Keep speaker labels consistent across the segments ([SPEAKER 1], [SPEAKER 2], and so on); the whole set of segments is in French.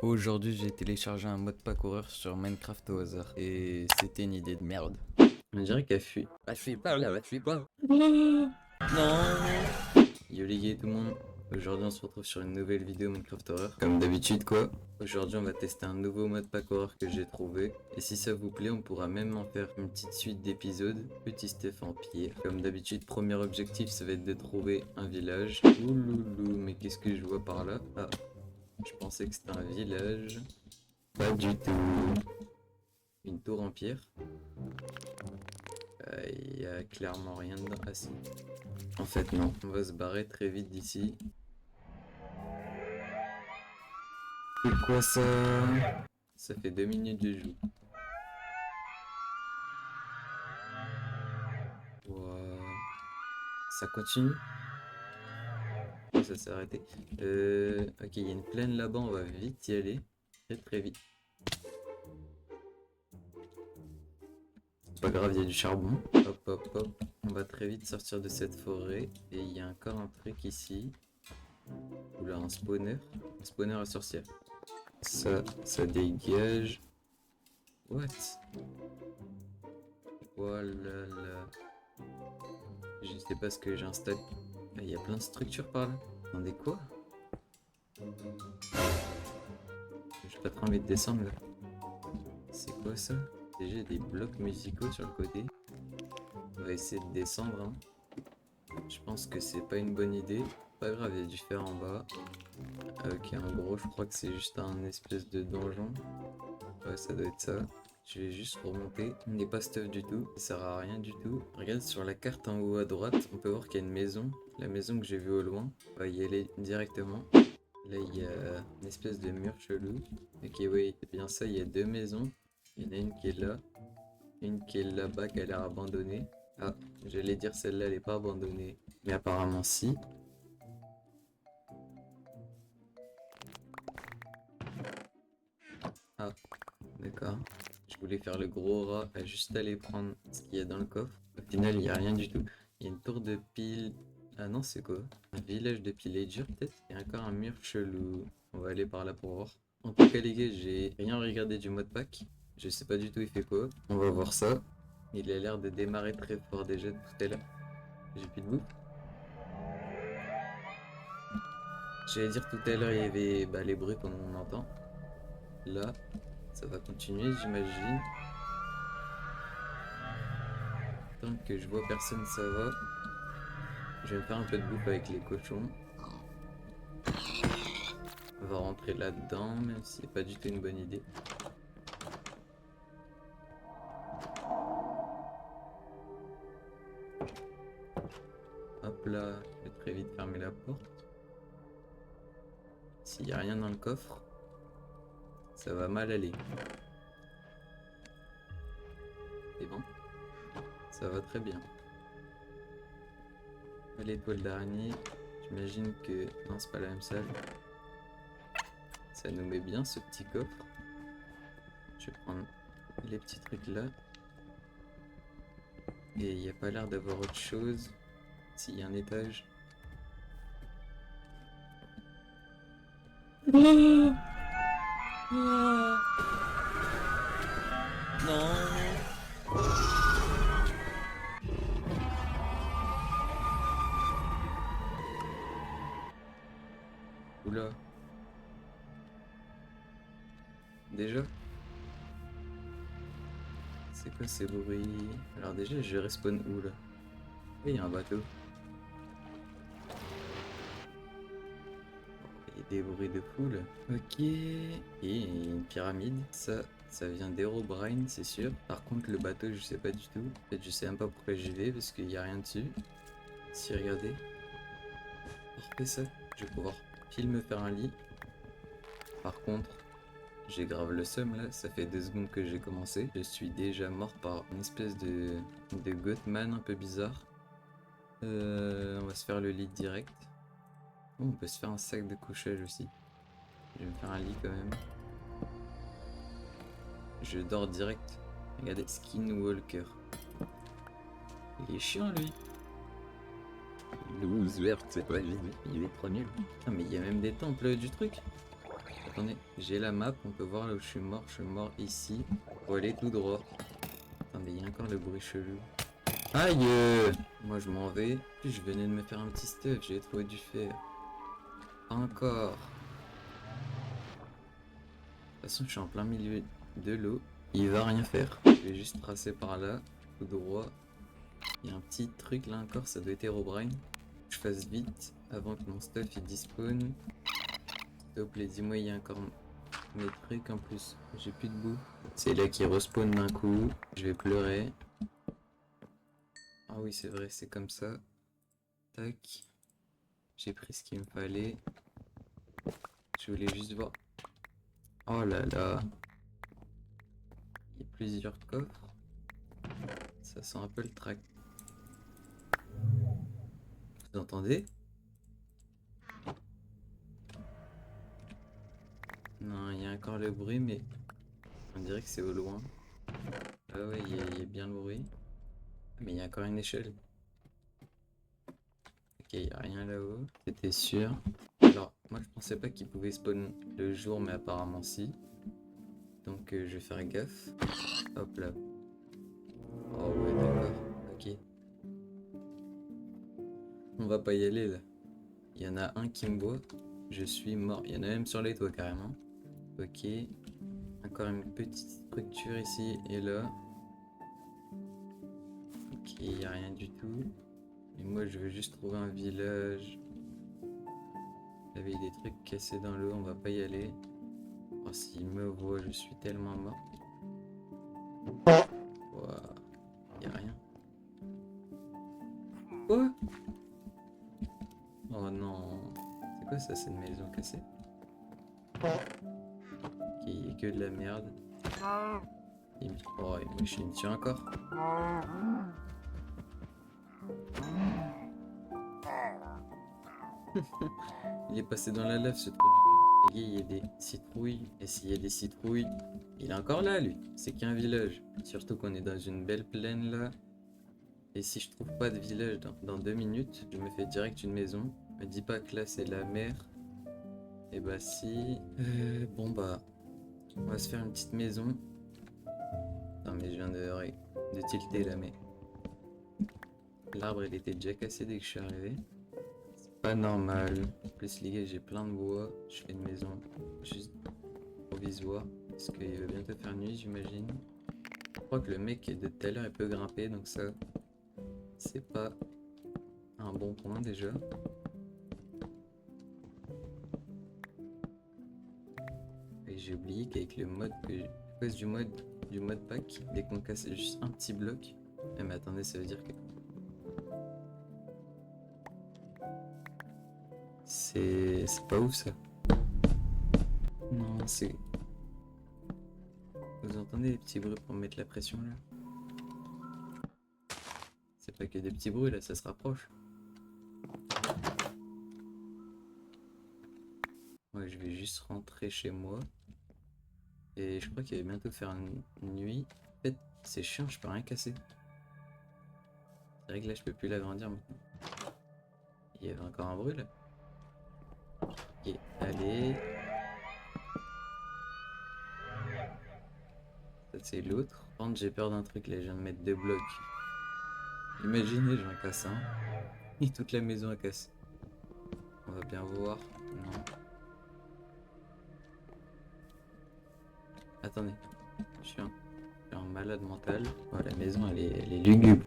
[SPEAKER 1] Aujourd'hui, j'ai téléchargé un mode pas coureur sur Minecraft au hasard. Et c'était une idée de merde. On dirait qu'elle fuit. Elle fuit pas là, elle fuit pas. Non. Yo les gars tout le monde. Aujourd'hui on se retrouve sur une nouvelle vidéo Minecraft Horror. Comme d'habitude quoi. Aujourd'hui on va tester un nouveau mode pack horror que j'ai trouvé. Et si ça vous plaît on pourra même en faire une petite suite d'épisodes. Petit Steph Empire. Comme d'habitude premier objectif ça va être de trouver un village. Ouloulou mais qu'est-ce que je vois par là? Ah je pensais que c'était un village. Pas du tout. Une tour en pierre. Il y a clairement rien dedans. Ah si. En fait non. On va se barrer très vite d'ici. C'est quoi ça? Ça fait 2 minutes de jeu. Wow. Ça continue? Oh, ça s'est arrêté. Ok, il y a une plaine là-bas, on va vite y aller. Très très vite. C'est pas grave, il y a du charbon. Hop hop hop. On va très vite sortir de cette forêt. Et il y a encore un truc ici. Oula, un spawner. Un spawner à sorcière. Ça dégage. What? Voilà là. Je sais pas ce que j'installe. Il y a plein de structures par là. Attendez quoi? J'ai pas trop envie de descendre là. C'est quoi ça? Déjà des blocs musicaux sur le côté. On va essayer de descendre. Hein. Je pense que c'est pas une bonne idée. Pas grave, il y a du fer en bas. Ok, en gros, je crois que c'est juste un espèce de donjon. Ouais, ça doit être ça. Je vais juste remonter. On n'est pas stuff du tout. Ça sert à rien du tout. Regarde sur la carte en haut à droite. On peut voir qu'il y a une maison. La maison que j'ai vue au loin. On va y aller directement. Là, il y a une espèce de mur chelou. Ok, oui, c'est bien ça. Il y a deux maisons. Il y en a une qui est là. Une qui est là-bas qui a l'air abandonnée. Ah, j'allais dire celle-là, elle est pas abandonnée. Mais apparemment, si. Ah, d'accord. Je voulais faire le gros rat à juste aller prendre ce qu'il y a dans le coffre. Au final, il n'y a rien du tout. Il y a une tour de pile. Ah non, c'est quoi? Un village de pillager peut-être? Il y a encore un mur chelou. On va aller par là pour voir. En tout cas, les gars, j'ai rien regardé du mode pack. Je sais pas du tout il fait quoi. On va voir ça. Il a l'air de démarrer très fort déjà tout à l'heure. J'ai plus de bouffe. J'allais dire tout à l'heure, il y avait les bruits qu'on entend. Là, ça va continuer, j'imagine. Tant que je vois personne, ça va. Je vais me faire un peu de bouffe avec les cochons. On va rentrer là-dedans, même si c'est pas du tout une bonne idée. Hop là, je vais très vite fermer la porte. S'il n'y a rien dans le coffre, ça va mal aller. C'est bon. Ça va très bien. L'étoile d'araignée, j'imagine que... Non, c'est pas la même salle. Ça nous met bien ce petit coffre. Je vais prendre les petits trucs là. Et il n'y a pas l'air d'avoir autre chose. S'il y a un étage. Non. Oula. Déjà? C'est quoi ces bruits? Alors déjà, je respawn où là? Oui, il y a un bateau. Il y a des bruits de fou là. Ok. Et une pyramide. Ça vient d'Herobrine, c'est sûr. Par contre, le bateau, je sais pas du tout. En fait, je sais même pas pourquoi j'y vais parce qu'il y a rien dessus. Si, regardez. Parfait ça. Je vais pouvoir pile me faire un lit. Par contre, j'ai grave le seum là, ça fait 2 secondes que j'ai commencé. Je suis déjà mort par une espèce de Gothman un peu bizarre. On va se faire le lit direct. Oh, on peut se faire un sac de couchage aussi. Je vais me faire un lit quand même. Je dors direct. Regardez, Skinwalker. Il est chiant lui. Loser, c'est pas lui. Il est trop nul. Putain, mais il y a même des temples du truc. Attendez, j'ai la map, on peut voir là où je suis mort. Je suis mort ici. Faut aller tout droit. Attendez, il y a encore le bruit chelou. Aïe! Moi je m'en vais. Puis je venais de me faire un petit stuff, j'ai trouvé du fer. Encore. De toute façon, je suis en plein milieu de l'eau. Il va rien faire. Je vais juste tracer par là, tout droit. Il y a un petit truc là encore, ça doit être Herobrine. Je fasse vite avant que mon stuff il despawn. S'il te plaît, dis-moi, il y a encore mes trucs en plus. J'ai plus de boue. C'est là qui respawn d'un coup. Je vais pleurer. Ah oui, c'est vrai, c'est comme ça. Tac. J'ai pris ce qu'il me fallait. Je voulais juste voir. Oh là là. Il y a plusieurs coffres. Ça sent un peu le track. Vous entendez? Non, il y a encore le bruit, mais on dirait que c'est au loin. Ah ouais, il y a bien le bruit. Ah, mais il y a encore une échelle. Ok, il n'y a rien là-haut. C'était sûr. Alors, moi je pensais pas qu'il pouvait spawn le jour, mais apparemment si. Donc je vais faire gaffe. Hop là. Oh ouais, d'accord. Ok. On va pas y aller là. Il y en a un qui me voit. Je suis mort. Il y en a même sur les toits carrément. Ok. Encore une petite structure ici et là. Ok, il n'y a rien du tout. Et moi je veux juste trouver un village. Il y avait des trucs cassés dans l'eau, on va pas y aller. Oh, s'il me voit, je suis tellement mort. Wow. Y a rien. Quoi? Oh non. C'est quoi ça, cette maison cassée? Ok, y a que de la merde. Oh, il me chie dessus encore. Il est passé dans la lave, ce trou du cul. Et il y a des citrouilles. Et s'il y a des citrouilles, il est encore là, lui. C'est qu'un village. Surtout qu'on est dans une belle plaine là. Et si je trouve pas de village dans 2 minutes, je me fais direct une maison. Me dis pas que là c'est la mer. Et bah si. Bon bah, on va se faire une petite maison. Non mais je viens de tilter là, mais l'arbre il était déjà cassé dès que je suis arrivé. C'est pas normal. En plus les gars, j'ai plein de bois. Je fais une maison juste provisoire. Parce qu'il va bientôt faire nuit, j'imagine. Je crois que le mec de tout à l'heure il peut grimper, donc ça, c'est pas un bon point déjà. Et j'ai oublié qu'avec le mode à cause du mode pack, dès qu'on casse juste un petit bloc. Eh mais attendez, ça veut dire que c'est pas ouf ça. Non, c'est. Vous entendez les petits bruits pour mettre la pression là? C'est pas que des petits bruits là, ça se rapproche. Ouais, je vais juste rentrer chez moi. Et je crois qu'il va bientôt faire une nuit. En fait, c'est chiant, je peux rien casser. C'est vrai que là, je peux plus l'agrandir maintenant. Il y avait encore un bruit là. Ok, allez. Ça, c'est l'autre. Par contre, j'ai peur d'un truc là, je viens de mettre 2 blocs. Imaginez, j'en casse un. Et toute la maison a cassé. On va bien voir. Non. Attendez. Je suis un malade mental. Oh, la maison, elle est lugubre.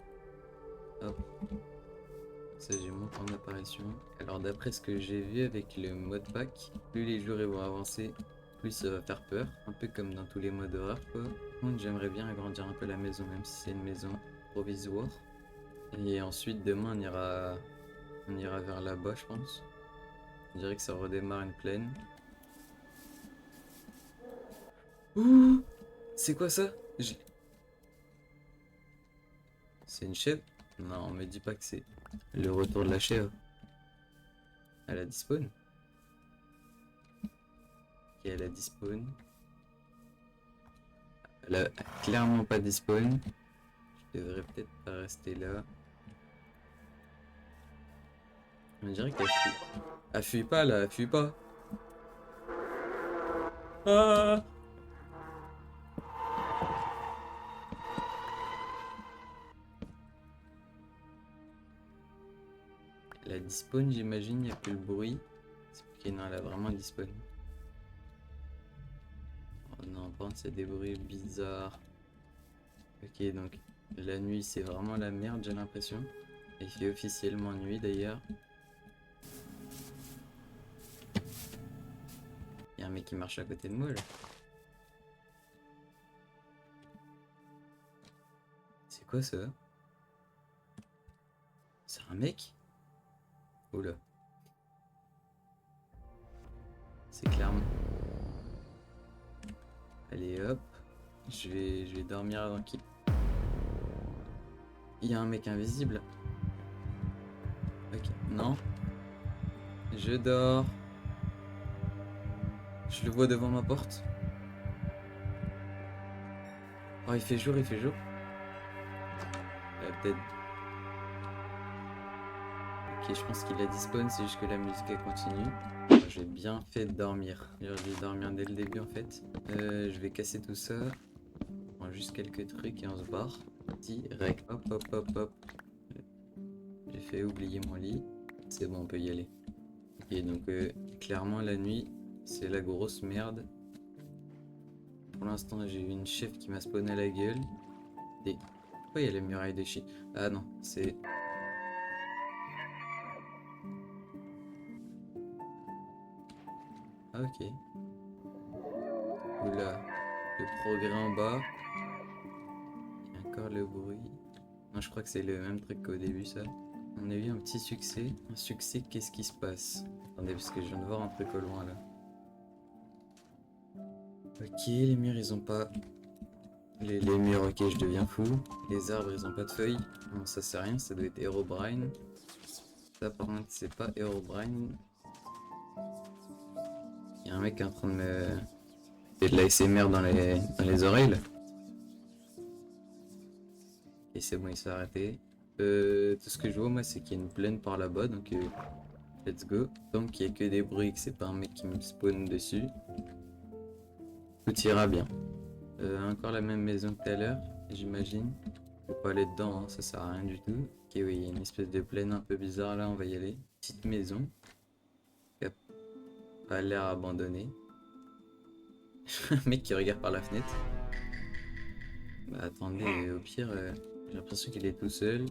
[SPEAKER 1] Hop. Ça, j'ai mon temps d'apparition. Alors, d'après ce que j'ai vu avec le mode pack, plus les jours ils vont avancer, plus ça va faire peur. Un peu comme dans tous les modes horreur, quoi. Donc, j'aimerais bien agrandir un peu la maison, même si c'est une maison provisoire. Et ensuite, demain, on ira vers là-bas, je pense. On dirait que ça redémarre une plaine. Ouh! C'est quoi ça? C'est une chèvre? Non, on me dit pas que c'est le retour de la chèvre. Elle a dispawn? Ok, elle a dispawn. Elle a clairement pas dispawn. Je devrais peut-être pas rester là. On dirait qu'elle fuit. Elle fuit pas là, elle fuit pas. Ah! Elle a dispawn, j'imagine, il n'y a plus le bruit. Ok, non, elle a vraiment dispawn. Oh non, par contre, c'est des bruits bizarres. Ok, donc la nuit, c'est vraiment la merde, j'ai l'impression. Il fait officiellement nuit d'ailleurs. Il y a un mec qui marche à côté de moi là. C'est quoi ça? C'est un mec? Oula. C'est clairement. Allez hop. Je vais dormir avant qu'il. Il y a un mec invisible. Ok. Non. Je dors. Je le vois devant ma porte. Oh, il fait jour, il fait jour. Peut-être. Ok, je pense qu'il a dispawn, c'est juste que la musique elle continue. J'ai bien fait de dormir. J'ai dû dormir dès le début en fait. Je vais casser tout ça. On prend juste quelques trucs et on se barre. Direct. Hop, hop, hop, hop. J'ai fait oublier mon lit. C'est bon, on peut y aller. Ok, donc clairement la nuit, c'est la grosse merde. Pour l'instant, j'ai eu une chef qui m'a spawné à la gueule. Et pourquoi il y a les murailles de chi? Ah non, c'est. Ah ok. Oula, le progrès en bas. Il y a encore le bruit. Non, je crois que c'est le même truc qu'au début, ça. On a eu un petit succès. Un succès, qu'est-ce qui se passe? Attendez, parce que je viens de voir un truc au loin là. Ok, les murs ils ont pas. Les murs, ok, je deviens fou. Les arbres ils ont pas de feuilles. Non, ça c'est rien, ça doit être Herobrine. Ça par contre, c'est pas Herobrine. Il y a un mec qui est en train de me. Il y a de la SMR dans les oreilles là. Et c'est bon, il s'est arrêté. Tout ce que je vois moi c'est qu'il y a une plaine par là-bas, donc let's go. Tant qu'il y a que des bruits, que c'est pas un mec qui me spawn dessus, tout ira bien. Encore la même maison que tout à l'heure, j'imagine. Faut pas aller dedans, hein, ça sert à rien du tout. Ok, oui, il y a une espèce de plaine un peu bizarre là, on va y aller. Petite maison qui a pas l'air abandonnée. Un mec qui regarde par la fenêtre. Bah attendez, au pire, j'ai l'impression qu'il est tout seul.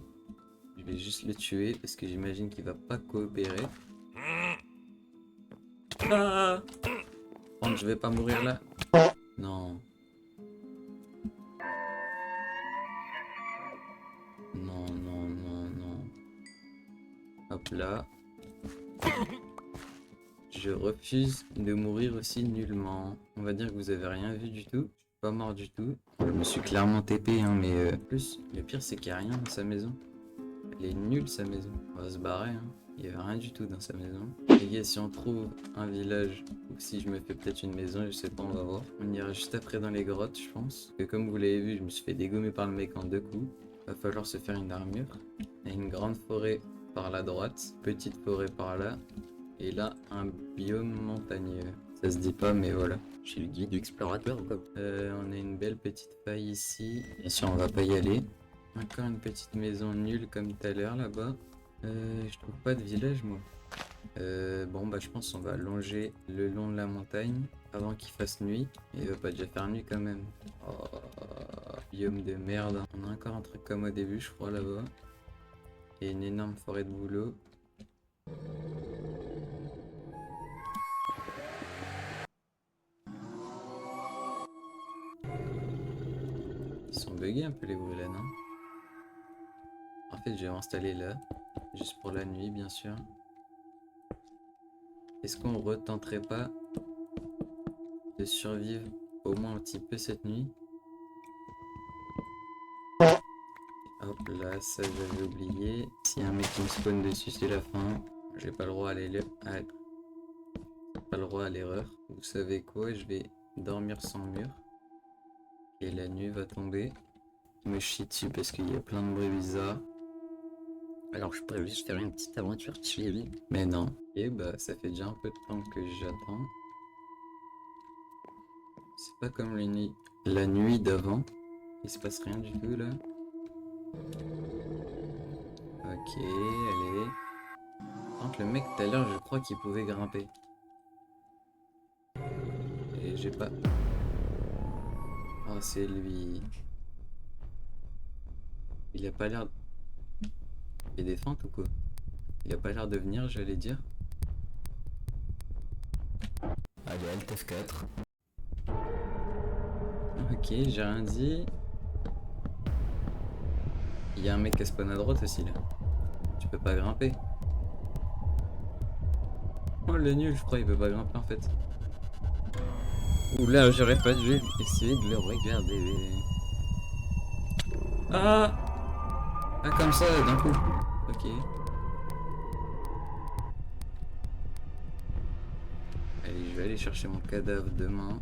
[SPEAKER 1] Je vais juste le tuer parce que j'imagine qu'il va pas coopérer. Ah! Prendre, je vais pas mourir là. Non. Non, non, non, non. Hop là. Je refuse de mourir aussi nullement. On va dire que vous avez rien vu du tout. Je suis pas mort du tout. Je me suis clairement TP, hein, mais plus, le pire c'est qu'il n'y a rien dans sa maison. Elle est nulle sa maison. On va se barrer, hein. Il n'y avait rien du tout dans sa maison. Les gars, si on trouve un village ou si je me fais peut-être une maison, je sais pas, on va voir. On ira juste après dans les grottes, je pense. Que comme vous l'avez vu, je me suis fait dégommer par le mec en 2 coups. Va falloir se faire une armure. Il y a une grande forêt par la droite, petite forêt par là. Et là, un biome montagneux. Ça se dit pas, mais voilà.
[SPEAKER 2] Je suis le guide du explorateur ou quoi?
[SPEAKER 1] On a une belle petite faille ici. Bien sûr, on va pas y aller. Encore une petite maison nulle comme tout à l'heure là-bas. Je trouve pas de village, moi. Bon, bah, je pense qu'on va longer le long de la montagne avant qu'il fasse nuit. Et il va pas déjà faire nuit quand même. Oh, biome de merde. On a encore un truc comme au début, je crois, là-bas. Et une énorme forêt de bouleaux. Ils sont buggés un peu les bruits là, non? En fait, je vais m'installer là. Juste pour la nuit, bien sûr. Est-ce qu'on retenterait pas de survivre au moins un petit peu cette nuit? Hop là, ça j'avais oublié. S'il y a un mec qui me spawn dessus, c'est la fin. J'ai pas le droit pas le droit à l'erreur. Vous savez quoi? Je vais dormir sans mur. Et la nuit va tomber. Je me chie dessus parce qu'il y a plein de bruits bizarres.
[SPEAKER 2] Alors je pourrais juste faire une petite aventure chill.
[SPEAKER 1] Mais non. Et bah ça fait déjà un peu de temps que j'attends. C'est pas comme la nuit d'avant. Il se passe rien du tout là. Ok, allez. Par contre, le mec tout à l'heure, je crois qu'il pouvait grimper. Et j'ai pas... Oh, c'est lui. Il a pas l'air... Il est des feintes ou quoi? Il a pas l'air de venir, j'allais dire.
[SPEAKER 2] Allez, Alt F4.
[SPEAKER 1] Ok, j'ai rien dit. Il y a un mec qui spawn à droite aussi là. Tu peux pas grimper. Oh le nul, je crois il peut pas grimper en fait. Oula, j'aurais pas dû essayer de le regarder. Ah! Ah comme ça d'un coup. Ok. Allez, je vais aller chercher mon cadavre demain.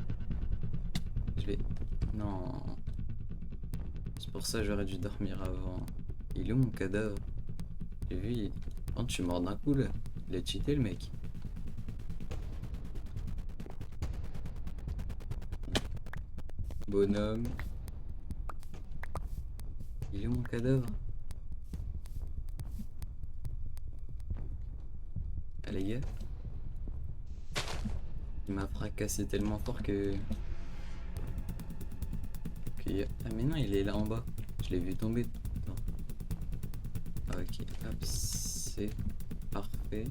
[SPEAKER 1] Je vais... Non. C'est pour ça que j'aurais dû dormir avant. Il est où mon cadavre? J'ai vu... Quand je suis mort d'un coup là. Il a cheaté le mec. Bonhomme. Il est où mon cadavre? Ah les gars. Il m'a fracassé tellement fort que... Ah mais non, il est là en bas. Je l'ai vu tomber. Attends. Ah, ok, hop, c'est parfait.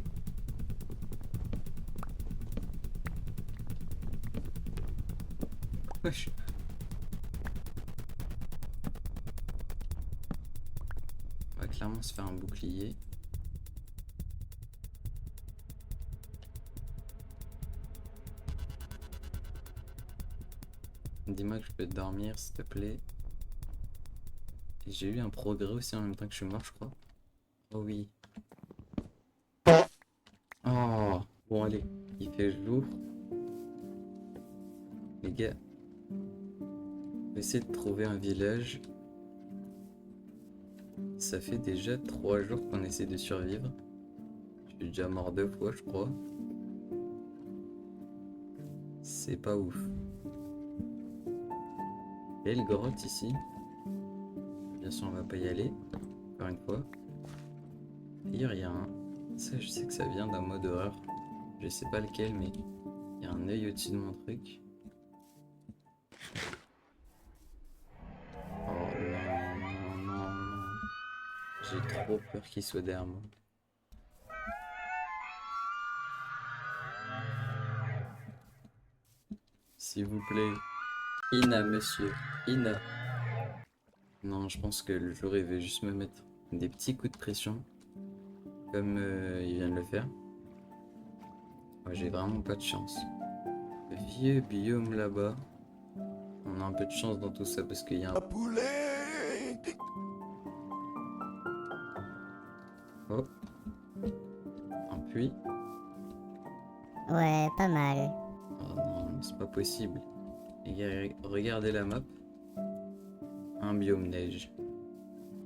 [SPEAKER 1] Wesh. On va clairement se faire un bouclier. Dis-moi que je peux dormir, s'il te plaît. J'ai eu un progrès aussi en même temps que je suis mort, je crois. Oh oui. Oh, bon allez, il fait jour. Les gars, on va essayer de trouver un village. Ça fait déjà 3 jours qu'on essaie de survivre. Je suis déjà mort 2 fois, je crois. C'est pas ouf. Belle grotte ici. Bien sûr, on va pas y aller. Encore une fois. D'ailleurs, il y a un... Ça, je sais que ça vient d'un mode horreur. Je sais pas lequel, mais il y a un œil au-dessus de mon truc. Oh non, non, non, non. J'ai trop peur qu'il soit derrière moi. S'il vous plaît. Ina, monsieur. Ina. Non, je pense que le jour, il va juste me mettre des petits coups de pression. Comme il vient de le faire. Ouais, j'ai vraiment pas de chance. Vieux biome là-bas. On a un peu de chance dans tout ça parce qu'il y a un... Oh. Un puits.
[SPEAKER 3] Ouais, pas mal.
[SPEAKER 1] Oh non, c'est pas possible. Les gars, regardez la map. Un biome neige.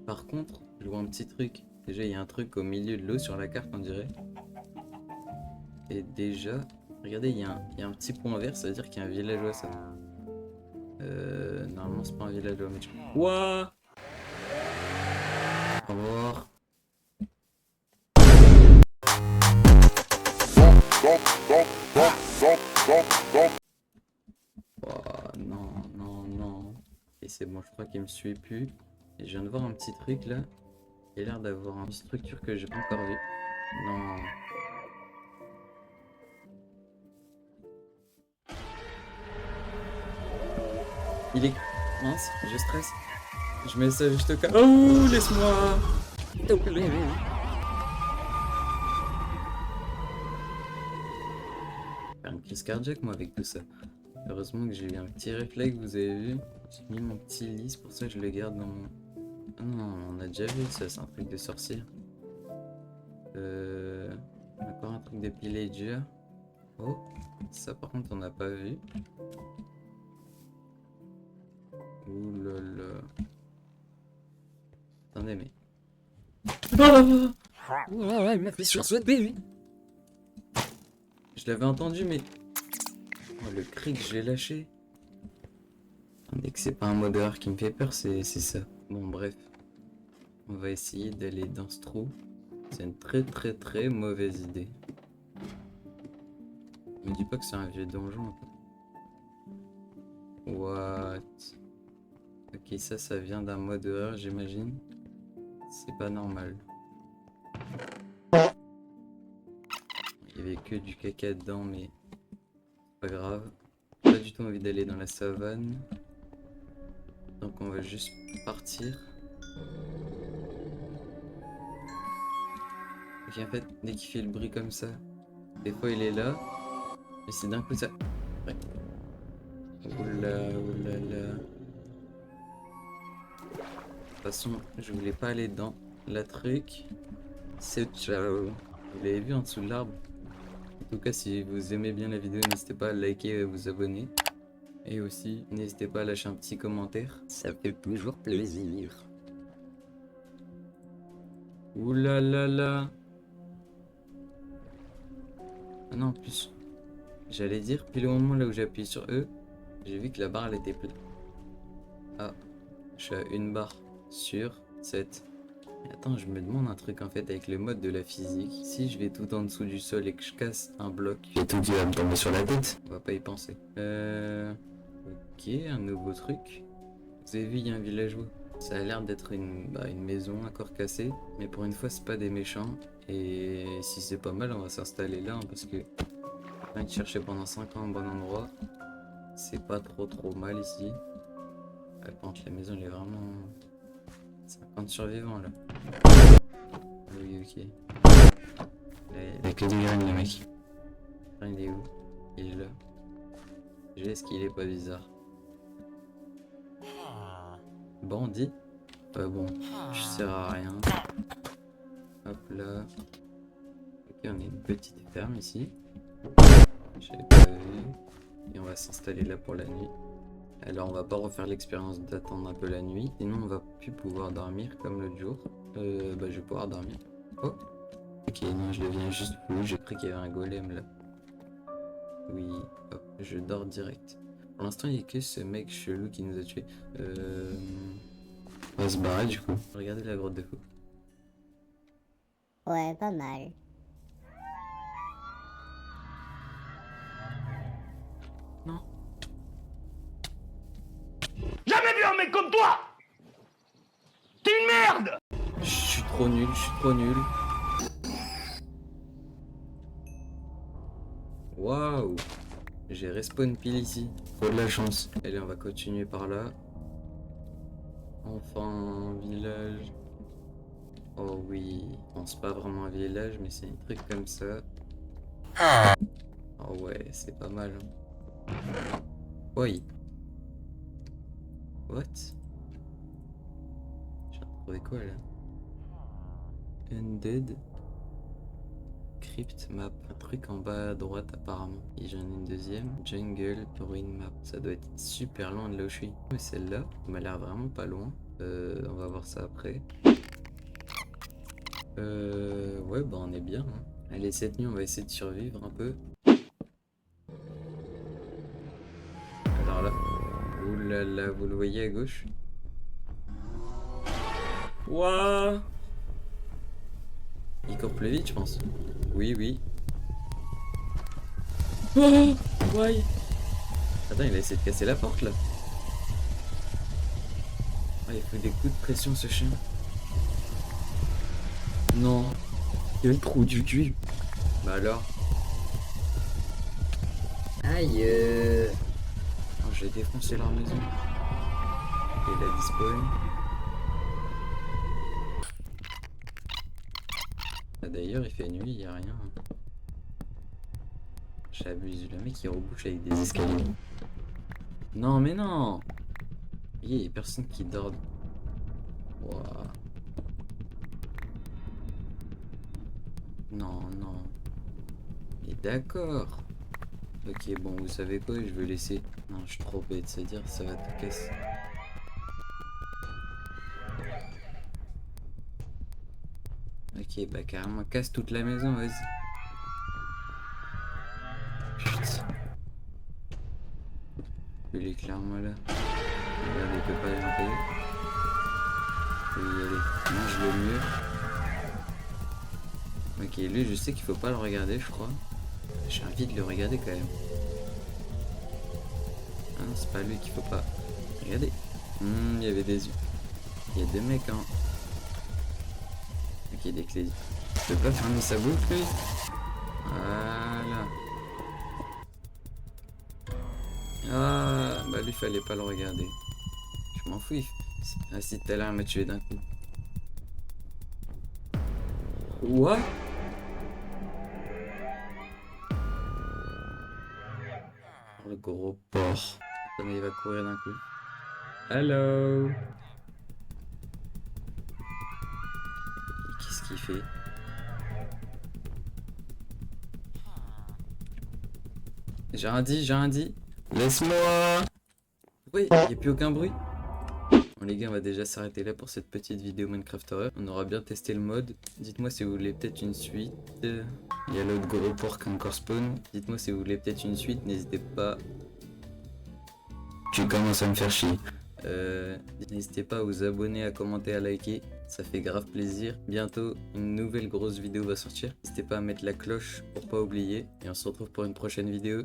[SPEAKER 1] Par contre, je vois un petit truc. Déjà, il y a un truc au milieu de l'eau sur la carte, on dirait. Et déjà, regardez, il y a un petit point vert, ça veut dire qu'il y a un villageois, ça. Normalement, c'est pas un villageois, mais... Ouah! Au revoir. Ouah, non, non, non. Et c'est bon, je crois qu'il me suit plus. Et je viens de voir un petit truc là. Il a l'air d'avoir une structure que j'ai pas encore vue. Non. Il est... Mince, je stresse. Je mets ça juste au cas... Oh, laisse-moi! Faire une crise cardiaque moi avec tout ça. Heureusement que j'ai eu un petit réflexe, vous avez vu. J'ai mis mon petit lit, c'est pour ça que je le garde dans mon... Ah non, on a déjà vu ça, c'est un truc de sorcier. Encore un truc de pillager. Oh, ça par contre on n'a pas vu. Ouh là là. Attendez mais...
[SPEAKER 2] Oh là là, il m'a fait sursauter, lui.
[SPEAKER 1] Je l'avais entendu mais... Oh le cri que j'ai lâché. Dès que c'est pas un mode horreur qui me fait peur, c'est ça. Bon, bref. On va essayer d'aller dans ce trou. C'est une très mauvaise idée. Me dis pas que c'est un vieux donjon. What? Ok, ça vient d'un mode horreur, j'imagine. C'est pas normal. Il y avait que du caca dedans, mais pas grave. Pas du tout envie d'aller dans la savane. Donc on va juste partir. Ok, en fait, dès qu'il fait le bruit comme ça, des fois il est là, mais c'est d'un coup ça. Ouais. Oula, oulala. De toute façon, je voulais pas aller dans la truc. C'est ciao. Vous l'avez vu en dessous de l'arbre. En tout cas, si vous aimez bien la vidéo, n'hésitez pas à liker et à vous abonner. Et aussi, n'hésitez pas à lâcher un petit commentaire.
[SPEAKER 2] Ça fait toujours plaisir.
[SPEAKER 1] Ouh là là. Ah non, en plus, j'allais dire, pile au moment là où j'ai appuyé sur E, j'ai vu que la barre elle était pleine. Ah, je suis à une barre sur 7. Attends, je me demande un truc en fait avec le mode de la physique. Si je vais tout en dessous du sol et que je casse un bloc,
[SPEAKER 2] J'ai tout dit à me tomber sur la tête.
[SPEAKER 1] on va pas y penser. Ok, un nouveau truc. Vous avez vu, il y a un villageois. Ça a l'air d'être une maison à corps cassé, mais pour une fois, c'est pas des méchants. Et si c'est pas mal, on va s'installer là, hein, parce que rien de chercher pendant 5 ans un bon endroit, c'est pas trop mal ici. Par contre, la maison, elle est vraiment 50 survivants là. Oui, ok.
[SPEAKER 2] Il y a que des graines, le mec.
[SPEAKER 1] Il est où? Il est là. Est-ce qu'il est pas bizarre? Bandit? Bon, je sers à rien. Hop là. Ok, on a une petite ferme ici. J'avais pas vu. Et on va s'installer là pour la nuit. Alors on va pas refaire l'expérience d'attendre un peu la nuit. Sinon on va plus pouvoir dormir comme l'autre jour. Je vais pouvoir dormir. Oh! Ok, non, je deviens juste fou. J'ai cru qu'il y avait un golem là. Oui, hop, je dors direct. Pour l'instant, il n'y a que ce mec chelou qui nous a tués.
[SPEAKER 2] On va se barrer du coup.
[SPEAKER 1] Regardez la grotte de fou.
[SPEAKER 3] Ouais, pas mal.
[SPEAKER 1] Non.
[SPEAKER 4] Jamais vu un mec comme toi! T'es une merde!
[SPEAKER 1] Je suis trop nul, je suis trop nul. Waouh! J'ai respawn pile ici.
[SPEAKER 2] Trop de la chance.
[SPEAKER 1] Allez, on va continuer par là. Enfin, village. Oh oui. Bon, c'est pas vraiment un village, mais c'est un truc comme ça. Oh ouais, c'est pas mal. Oui. What? J'ai retrouvé quoi là? Undead. Crypt map. Un truc en bas à droite apparemment. Et j'en ai une deuxième. Jungle ruin map. Ça doit être super loin de là où je suis. Mais celle-là m'a l'air vraiment pas loin. On va voir ça après. Ouais, bah on est bien. Hein. Allez, cette nuit, on va essayer de survivre un peu. Alors là. Oulala, vous le voyez à gauche? Wouah! Il court plus vite, je pense. Oui. Oh! Ouais! Attends, il a essayé de casser la porte là. Ah, il faut des coups de pression ce chien. Non.
[SPEAKER 2] Il y a le trou du cul.
[SPEAKER 1] Bah alors?
[SPEAKER 2] Aïe.
[SPEAKER 1] Oh, j'ai défoncé leur maison. Et il a disparu. Ah, d'ailleurs, il fait nuit, il n'y a rien. J'abuse. Le mec il rebouche avec des escaliers. Non, mais non! Il y a personne qui dort. Wouah. Non. Et d'accord. Ok, bon, vous savez quoi? Je vais laisser. Non, je suis trop bête, c'est-à-dire ça va tout casser. Ok, bah carrément, casse toute la maison, vas-y. Putain. Je l'éclaire moi là. Regarde, il peut pas aller l'empêcher. Il peut y aller. Mange le mieux. Ok, lui, je sais qu'il faut pas le regarder, je crois. J'ai envie de le regarder quand même. Ah non, c'est pas lui qu'il faut pas regarder. Il y avait des yeux. Il y a des mecs, hein. Ok, des clés. Il peut pas fermer sa boucle, lui. Voilà. Ah, bah lui, fallait pas le regarder. Je m'en fous. Ah, si tout à l'heure, il m'a tué d'un coup. What? Le gros porc. Attends, il va courir d'un coup. Hello. Qu'est-ce qu'il fait? J'ai rien dit. Laisse-moi. Oui, il n'y a plus aucun bruit. Bon les gars, on va déjà s'arrêter là pour cette petite vidéo Minecraft Horror. On aura bien testé le mode. Dites-moi si vous voulez peut-être une suite. Il y a l'autre gros porc qui encore spawn. Dites-moi si vous voulez peut-être une suite. N'hésitez pas. Tu commences à me faire chier. N'hésitez pas à vous abonner, à commenter, à liker. Ça fait grave plaisir. Bientôt, une nouvelle grosse vidéo va sortir. N'hésitez pas à mettre la cloche pour pas oublier. Et on se retrouve pour une prochaine vidéo.